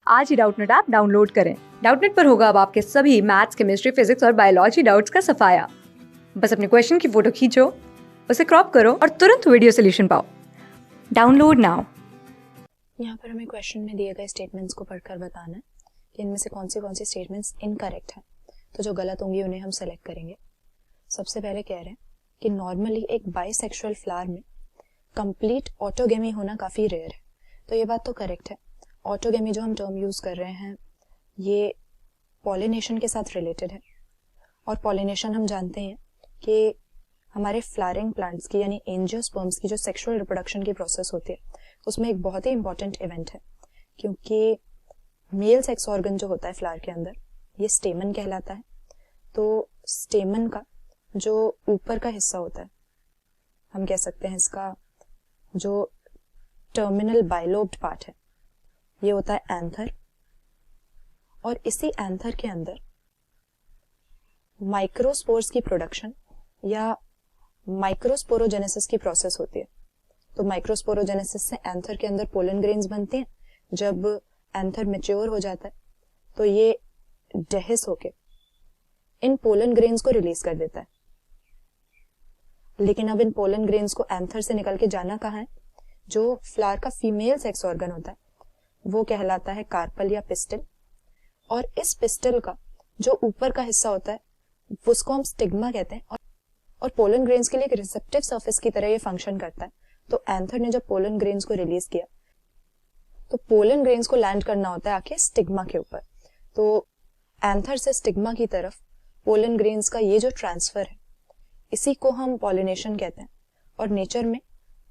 आज ही Doubtnut app download करें। Doubtnut पर होगा अब आपके सभी मैथ्स, केमिस्ट्री, फिजिक्स और बायोलॉजी डाउट्स का सफाया। बस अपने क्वेश्चन की फोटो खींचो, उसे क्रॉप करो और तुरंत वीडियो सोल्यूशन पाओ। Download now. यहाँ पर हमें क्वेश्चन में दिए गए स्टेटमेंट्स को पढ़कर बताना है कि इनमें से कौन सी स्टेटमेंट्स इनकरेक्ट हैं। तो जो गलत होंगी उन्हें हम सेलेक्ट करेंगे। सबसे पहले कह रहे हैं कि नॉर्मली एक बाइसेक्सुअल फ्लावर में कंप्लीट ऑटोगेमी होना काफ़ी रेयर है। तो ये बात तो करेक्ट है। ऑटोगेमी जो हम टर्म यूज़ कर रहे हैं ये पॉलिनेशन के साथ रिलेटेड है, और पॉलिनेशन हम जानते हैं कि हमारे फ्लावरिंग प्लांट्स की यानी एंजियोस्पर्म्स की जो सेक्सुअल रिप्रोडक्शन की प्रोसेस होती है उसमें एक बहुत ही इंपॉर्टेंट इवेंट है, क्योंकि मेल सेक्स ऑर्गन जो होता है फ्लावर के अंदर ये स्टेमन कहलाता है। तो स्टेमन का जो ऊपर का हिस्सा होता है, हम कह सकते हैं इसका जो टर्मिनल बाइलोब्ड पार्ट है, ये होता है एंथर। और इसी एंथर के अंदर माइक्रोस्पोर्स की प्रोडक्शन या माइक्रोस्पोरोजेनेसिस की प्रोसेस होती है। तो माइक्रोस्पोरोजेनेसिस से एंथर के अंदर पोलन ग्रेन्स बनते हैं। जब एंथर मैच्योर हो जाता है तो ये डेहिस होके इन पोलन ग्रेन्स को रिलीज कर देता है। लेकिन अब इन पोलन ग्रेन्स को एंथर से निकल के जाना कहाँ है? जो फ्लावर का फीमेल सेक्स ऑर्गन होता है वो कहलाता है कार्पल या पिस्टिल। और इस पिस्टिल का जो ऊपर का हिस्सा होता है उसको हम स्टिग्मा कहते हैं, और पोलन ग्रेन्स के लिए एक रिसेप्टिव सरफेस की तरह ये फंक्शन करता है। तो एंथर ने जब पोलन ग्रेन्स को रिलीज किया तो पोलन ग्रेन्स को लैंड करना होता है आके स्टिग्मा के ऊपर। तो एंथर से स्टिग्मा की तरफ पोलन ग्रेन्स का ये जो ट्रांसफर है इसी को हम पॉलिनेशन कहते हैं। और नेचर में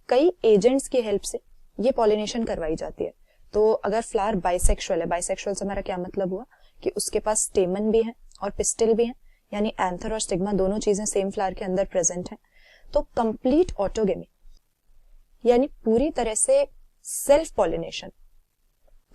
कई एजेंट्स की हेल्प से ये पॉलिनेशन करवाई जाती है। तो अगर फ्लावर बाइसेक्सुअल है, बाइसेक्सुअल से हमारा क्या मतलब हुआ कि उसके पास स्टेमन भी है और पिस्टिल भी है, यानी एंथर और स्टिग्मा दोनों चीजें सेम फ्लावर के अंदर प्रेजेंट हैं। तो कंप्लीट ऑटोगेमी यानी पूरी तरह से सेल्फ पॉलिनेशन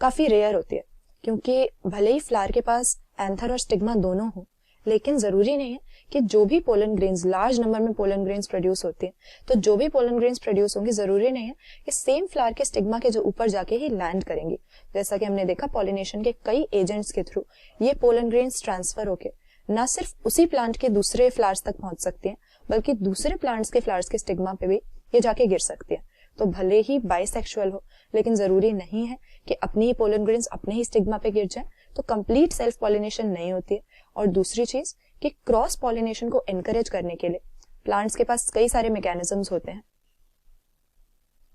काफी रेयर होती है, क्योंकि भले ही फ्लावर के पास एंथर और स्टिग्मा दोनों हो, लेकिन जरूरी नहीं है कि जो भी पोलन ग्रेन्स, लार्ज नंबर में पोलन ग्रेन्स प्रोड्यूस होती हैं, तो जो भी पोलन ग्रेन्स प्रोड्यूस होंगी जरूरी नहीं है कि सेम फ्लावर के स्टिग्मा के जो ऊपर जाके ही लैंड करेंगी। जैसा कि हमने देखा पॉलिनेशन के कई एजेंट्स के थ्रू ये पोलन ग्रेन्स ट्रांसफर होके ना सिर्फ उसी प्लांट के दूसरे फ्लावर्स तक पहुंच सकती हैं, बल्कि दूसरे प्लांट्स के फ्लावर्स के स्टिग्मा पे भी ये जाके गिर सकती है। तो भले ही बाइसेक्सुअल हो, लेकिन जरूरी नहीं है कि अपनी ही पोलन ग्रेन्स अपने ही स्टिग्मा पे गिर जाए। तो कंप्लीट सेल्फ पॉलिनेशन नहीं होती है। और दूसरी चीज कि क्रॉस पॉलिनेशन को एनकरेज करने के लिए प्लांट्स के पास कई सारे मैकेनिज्म्स होते हैं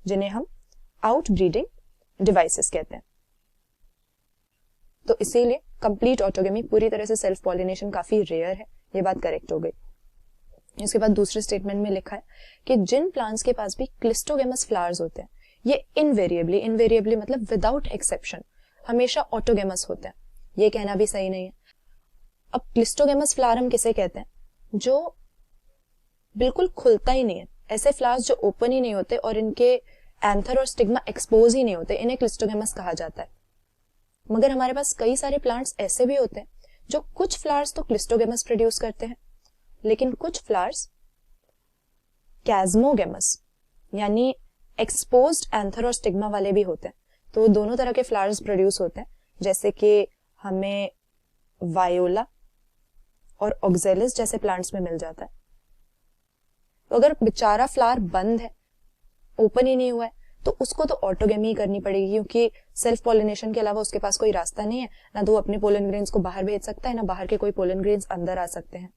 जिन्हें हम आउटब्रीडिंग डिवाइसेस कहते हैं। तो इसीलिए कंप्लीट ऑटोगेमी, पूरी तरह से सेल्फ पॉलिनेशन काफी रेयर है। ये बात करेक्ट हो गई। इसके बाद दूसरे स्टेटमेंट में लिखा है कि जिन प्लांट्स के पास भी क्लिस्टोगेमस फ्लावर्स होते हैं ये इनवेरिएबली मतलब विदाउट एक्सेप्शन हमेशा ऑटोगेमस होते हैं। ये कहना भी सही नहीं है। अब क्लिस्टोगेमस फ्लावर हम किसे कहते हैं? जो बिल्कुल खुलता ही नहीं है, ऐसे फ्लावर्स जो ओपन ही नहीं होते और इनके एंथर और स्टिग्मा एक्सपोज ही नहीं होते, इन्हें क्लिस्टोगेमस कहा जाता है। मगर हमारे पास कई सारे प्लांट्स ऐसे भी होते हैं जो कुछ फ्लावर्स तो क्लिस्टोगेमस प्रोड्यूस करते हैं, लेकिन कुछ फ्लावर्स कैज्मोगेमस यानी एक्सपोज्ड एंथर और स्टिग्मा वाले भी होते हैं। तो दोनों तरह के फ्लावर्स प्रोड्यूस होते हैं, जैसे कि हमें वायोला और ऑक्जेलिस जैसे प्लांट्स में मिल जाता है। तो अगर बेचारा फ्लावर बंद है, ओपन ही नहीं हुआ है, तो उसको तो ऑटोगेमी करनी पड़ेगी, क्योंकि सेल्फ पॉलिनेशन के अलावा उसके पास कोई रास्ता नहीं है। ना तो वो अपने पोलन ग्रेन्स को बाहर भेज सकता है, ना बाहर के कोई पोलन ग्रेन्स अंदर आ सकते हैं।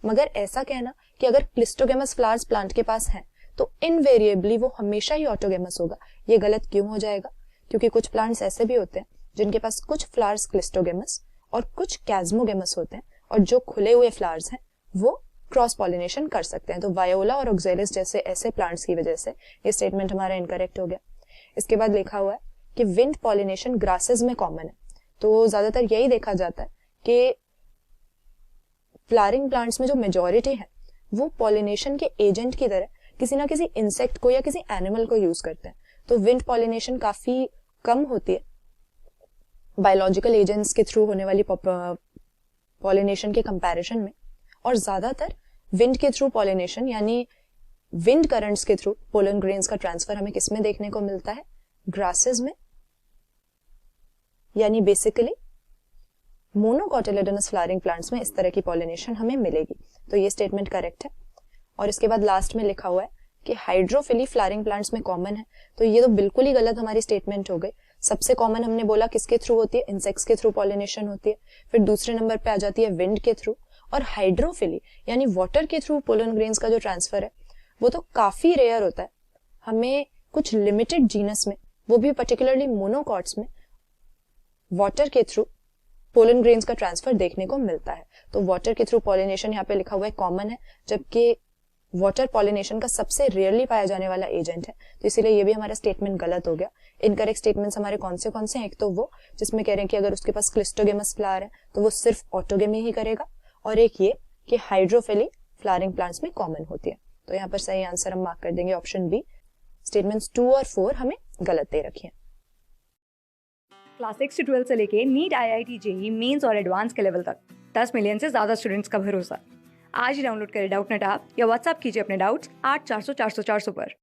मगर ऐसा कहना कि अगर क्लिस्टोगेमस फ्लावर्स प्लांट के पास हैं तो इनवेरिएबली वो हमेशा ही ऑटोगेमस होगा, ये गलत क्यों हो जाएगा? क्योंकि कुछ प्लांट्स ऐसे भी होते हैं जिनके पास कुछ फ्लावर्स क्लिस्टोगेमस और कुछ कैज्मोगेमस होते हैं, और जो खुले हुए फ्लावर्स हैं वो क्रॉस पॉलिनेशन कर सकते हैं। तो वायोला और ऑक्जेलिस जैसे ऐसे प्लांट्स की वजह से ये स्टेटमेंट हमारा इनकरेक्ट हो गया। इसके बाद लिखा हुआ है कि विंड पॉलिनेशन ग्रासेस में कॉमन है। तो ज्यादातर यही देखा जाता है कि फ्लावरिंग प्लांट्स में जो मेजॉरिटी है वो पॉलिनेशन के एजेंट की तरह किसी ना किसी इंसेक्ट को या किसी एनिमल को यूज करते हैं। तो विंड पॉलिनेशन काफी कम होती है बायोलॉजिकल एजेंट्स के थ्रू होने वाली पॉलिनेशन के कंपैरिजन में, और ज्यादातर विंड के थ्रू पॉलिनेशन यानी विंड करंट्स के थ्रू पोलन ग्रेन्स का ट्रांसफर हमें किसमें देखने को मिलता है? ग्रासेस में यानी बेसिकली मोनोकोटिलेडोनस फ्लावरिंग प्लांट्स में इस तरह की पॉलिनेशन हमें मिलेगी। तो ये स्टेटमेंट करेक्ट है। और इसके बाद लास्ट में लिखा हुआ है कि हाइड्रोफिली फ्लावरिंग प्लांट्स में कॉमन है। तो ये तो बिल्कुल ही गलत हमारी स्टेटमेंट हो गई। सबसे कॉमन हमने बोला किसके थ्रू होती है, इंसेक्ट्स के थ्रू पॉलिनेशन होती है। फिर दूसरे नंबर पे आ जाती है विंड के थ्रू। और हाइड्रोफिली यानी वाटर के थ्रू पोलन ग्रेन्स का जो ट्रांसफर है वो तो काफी रेयर होता है। हमें कुछ लिमिटेड जीनस में, वो भी पर्टिकुलरली मोनोकॉट्स में, वाटर के थ्रू पोलन ग्रेन्स का ट्रांसफर देखने को मिलता है। तो वाटर के थ्रू पॉलिनेशन यहाँ पे लिखा हुआ है कॉमन है, जबकि वाटर पॉलिनेशन का सबसे रेयरली पाया जाने वाला एजेंट है। तो इसीलिए ये भी हमारा स्टेटमेंट गलत हो गया। इनकरेक्ट स्टेटमेंट्स हमारे कौन से हैं? एक तो वो जिसमें कह रहे हैं कि अगर उसके पास क्लिस्टोगेमस फ्लावर है तो वो सिर्फ ऑटोगेमी ही करेगा, और एक ये कि हाइड्रोफिली फ्लावरिंग प्लांट्स में कॉमन होती है। तो यहाँ पर सही आंसर हम मार्क कर देंगे ऑप्शन बी। स्टेटमेंट्स 2 और 4 हमें गलत दे रखी है। क्लास 6 से 12 से लेके नीट, IIT, JEE मेंस और एडवांस के लेवल तक 10 मिलियन से ज्यादा स्टूडेंट्स का भरोसा। आज ही डाउनलोड करें डाउटनेट ऐप या व्हाट्सएप कीजिए अपने डाउट्स 8400 400 400 पर।